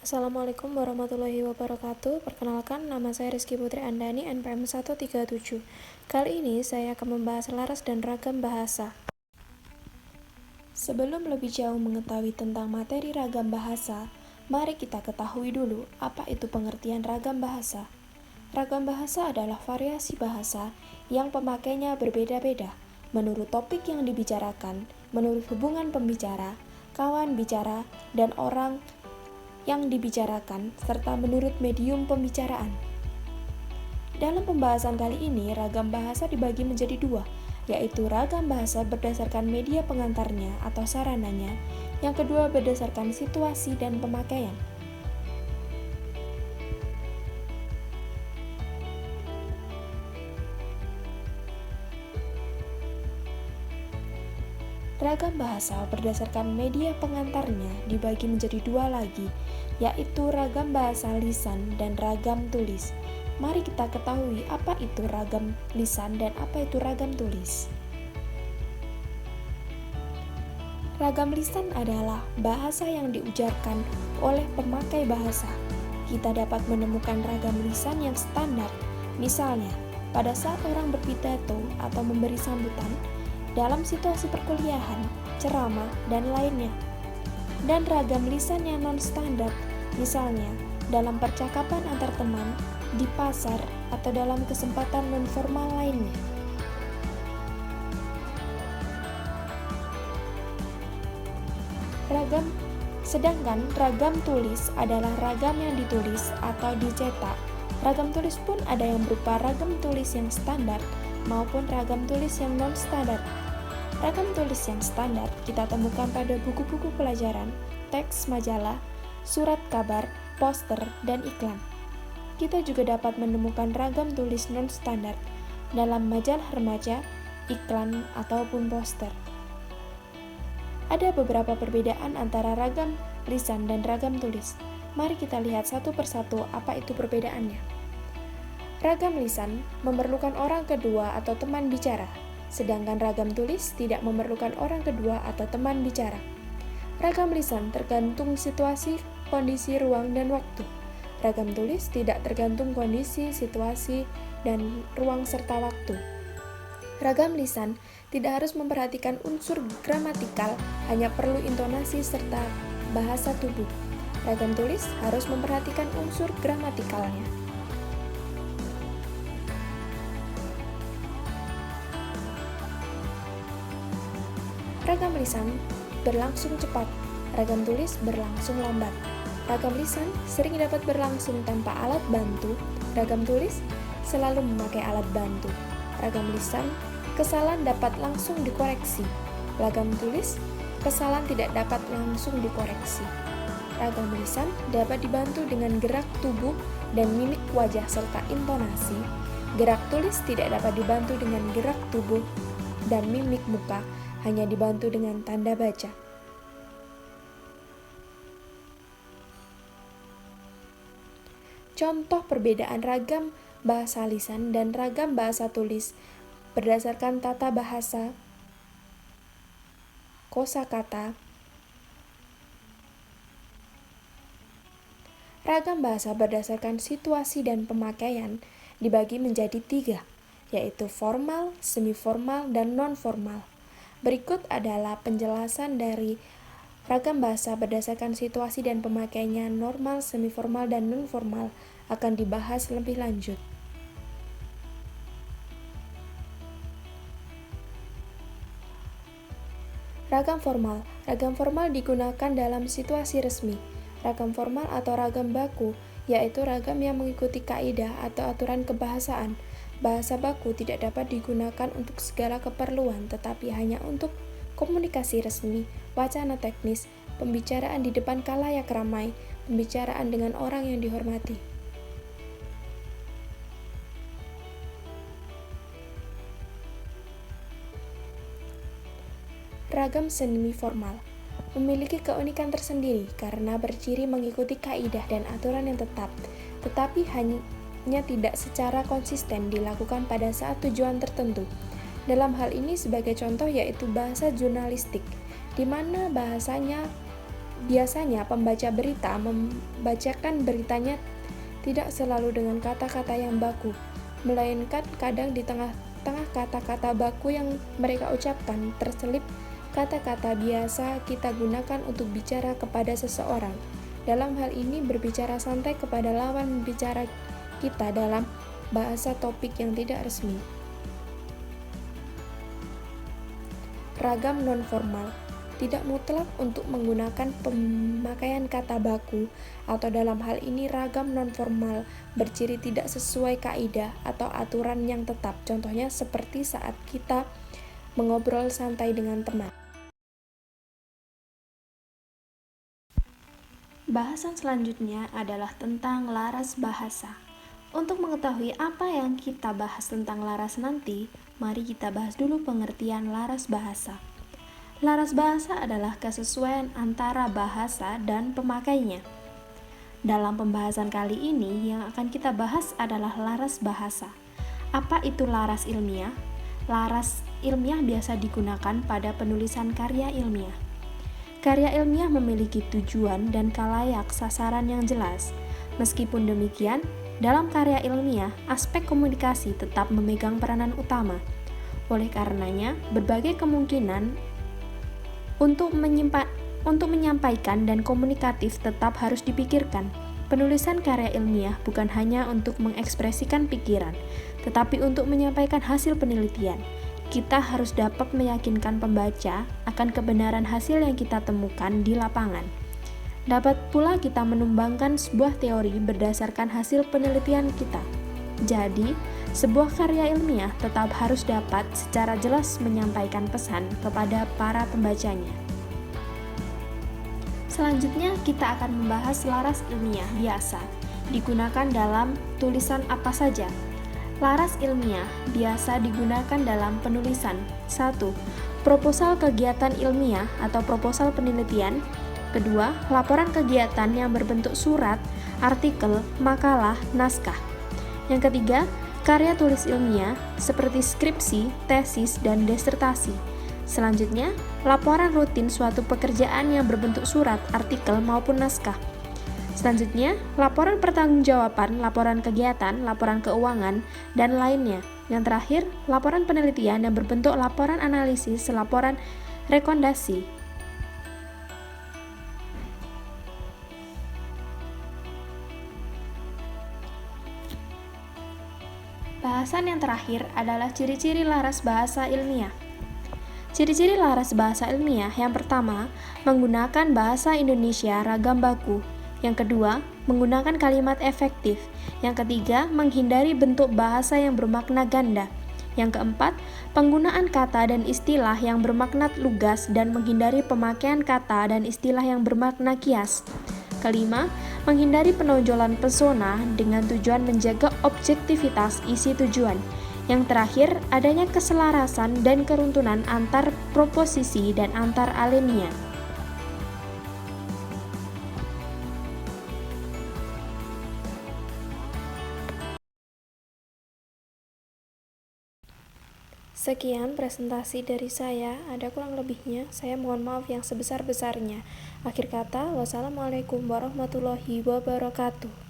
Assalamualaikum warahmatullahi wabarakatuh. Perkenalkan, nama saya Rizky Putri Andani, NPM 137. Kali ini saya akan membahas laras dan ragam bahasa. Sebelum lebih jauh mengetahui tentang materi ragam bahasa, mari kita ketahui dulu apa itu pengertian ragam bahasa. Ragam bahasa adalah variasi bahasa yang pemakainya berbeda-beda, menurut topik yang dibicarakan, menurut hubungan pembicara, kawan bicara, dan orang yang dibicarakan, serta menurut medium pembicaraan. Dalam pembahasan kali ini, ragam bahasa dibagi menjadi dua, yaitu ragam bahasa berdasarkan media pengantarnya atau sarananya, yang kedua berdasarkan situasi dan pemakaian. Ragam bahasa berdasarkan media pengantarnya dibagi menjadi dua lagi, yaitu ragam bahasa lisan dan ragam tulis. Mari kita ketahui apa itu ragam lisan dan apa itu ragam tulis. Ragam lisan adalah bahasa yang diujarkan oleh pemakai bahasa. Kita dapat menemukan ragam lisan yang standar, misalnya pada saat orang berpidato atau memberi sambutan, dalam situasi perkuliahan, ceramah, dan lainnya. Dan ragam lisan yang non-standar, misalnya dalam percakapan antar teman, di pasar, atau dalam kesempatan non-formal lainnya. Sedangkan ragam tulis adalah ragam yang ditulis atau dicetak. Ragam tulis pun ada yang berupa ragam tulis yang standar maupun ragam tulis yang non-standar. Ragam tulis yang standar kita temukan pada buku-buku pelajaran, teks majalah, surat kabar, poster, dan iklan. Kita juga dapat menemukan ragam tulis non-standar dalam majalah remaja, iklan, ataupun poster. Ada beberapa perbedaan antara ragam lisan dan ragam tulis. Mari kita lihat satu persatu apa itu perbedaannya. Ragam lisan memerlukan orang kedua atau teman bicara, sedangkan ragam tulis tidak memerlukan orang kedua atau teman bicara. Ragam lisan tergantung situasi, kondisi, ruang, dan waktu. Ragam tulis tidak tergantung kondisi, situasi, dan ruang serta waktu. Ragam lisan tidak harus memperhatikan unsur gramatikal, hanya perlu intonasi serta bahasa tubuh. Ragam tulis harus memperhatikan unsur gramatikalnya. Ragam lisan berlangsung cepat, ragam tulis berlangsung lambat. Ragam lisan sering dapat berlangsung tanpa alat bantu, ragam tulis selalu memakai alat bantu. Ragam lisan, kesalahan dapat langsung dikoreksi. Ragam tulis, kesalahan tidak dapat langsung dikoreksi. Ragam lisan dapat dibantu dengan gerak tubuh dan mimik wajah serta intonasi. Gerak tulis tidak dapat dibantu dengan gerak tubuh dan mimik muka, hanya dibantu dengan tanda baca. Contoh perbedaan ragam bahasa lisan dan ragam bahasa tulis berdasarkan tata bahasa, kosakata. Ragam bahasa berdasarkan situasi dan pemakaian dibagi menjadi 3, yaitu formal, semi-formal, dan non-formal. Berikut adalah penjelasan dari ragam bahasa berdasarkan situasi dan pemakaiannya normal, semi-formal, dan non-formal akan dibahas lebih lanjut. Ragam formal digunakan dalam situasi resmi. Ragam formal atau ragam baku, yaitu ragam yang mengikuti kaidah atau aturan kebahasaan. Bahasa baku tidak dapat digunakan untuk segala keperluan, tetapi hanya untuk komunikasi resmi, wacana teknis, pembicaraan di depan khalayak ramai, pembicaraan dengan orang yang dihormati. Ragam semi-formal memiliki keunikan tersendiri karena berciri mengikuti kaidah dan aturan yang tetap, tetapi hanya tidak secara konsisten dilakukan pada saat tujuan tertentu. Dalam hal ini sebagai contoh yaitu bahasa jurnalistik, di mana bahasanya Biasanya pembaca berita membacakan beritanya tidak selalu dengan kata-kata yang baku, melainkan kadang di tengah-tengah kata-kata baku yang mereka ucapkan terselip kata-kata biasa kita gunakan untuk bicara kepada seseorang. Dalam hal ini berbicara santai kepada lawan bicara kita dalam bahasa topik yang tidak resmi. Ragam nonformal tidak mutlak untuk menggunakan pemakaian kata baku, atau dalam hal ini ragam nonformal berciri tidak sesuai kaidah atau aturan yang tetap. Contohnya seperti saat kita mengobrol santai dengan teman. Bahasan selanjutnya adalah tentang laras bahasa. Untuk mengetahui apa yang kita bahas tentang laras nanti, mari kita bahas dulu pengertian laras bahasa. Laras bahasa adalah kesesuaian antara bahasa dan pemakainya. Dalam pembahasan kali ini, yang akan kita bahas adalah laras bahasa. Apa itu laras ilmiah? Laras ilmiah biasa digunakan pada penulisan karya ilmiah. Karya ilmiah memiliki tujuan dan khalayak sasaran yang jelas. Meskipun demikian, dalam karya ilmiah, aspek komunikasi tetap memegang peranan utama. Oleh karenanya, berbagai kemungkinan untuk menyampaikan dan komunikatif tetap harus dipikirkan. Penulisan karya ilmiah bukan hanya untuk mengekspresikan pikiran, tetapi untuk menyampaikan hasil penelitian. Kita harus dapat meyakinkan pembaca akan kebenaran hasil yang kita temukan di lapangan. Dapat pula kita menumbangkan sebuah teori berdasarkan hasil penelitian kita. Jadi, sebuah karya ilmiah tetap harus dapat secara jelas menyampaikan pesan kepada para pembacanya. Selanjutnya, kita akan membahas laras ilmiah biasa, digunakan dalam tulisan apa saja. Laras ilmiah biasa digunakan dalam penulisan. 1. Proposal kegiatan ilmiah atau proposal penelitian. 2. Laporan kegiatan yang berbentuk surat, artikel, makalah, naskah. Yang ketiga, karya tulis ilmiah seperti skripsi, tesis, dan disertasi. Selanjutnya, laporan rutin suatu pekerjaan yang berbentuk surat, artikel, maupun naskah. Selanjutnya, laporan pertanggungjawaban, laporan kegiatan, laporan keuangan, dan lainnya. Yang terakhir, laporan penelitian yang berbentuk laporan analisis, laporan rekomendasi. Bahasan yang terakhir adalah ciri-ciri laras bahasa ilmiah. Ciri-ciri laras bahasa ilmiah yang pertama, menggunakan bahasa Indonesia ragam baku. Yang kedua, menggunakan kalimat efektif. Yang ketiga, menghindari bentuk bahasa yang bermakna ganda. Yang keempat, penggunaan kata dan istilah yang bermakna lugas dan menghindari pemakaian kata dan istilah yang bermakna kias. Kelima, menghindari penonjolan pesona dengan tujuan menjaga objektivitas isi tujuan. Yang terakhir, adanya keselarasan dan keruntuhan antar proposisi dan antar alinea. Sekian presentasi dari saya, ada kurang lebihnya, saya mohon maaf yang sebesar-besarnya. Akhir kata, wassalamualaikum warahmatullahi wabarakatuh.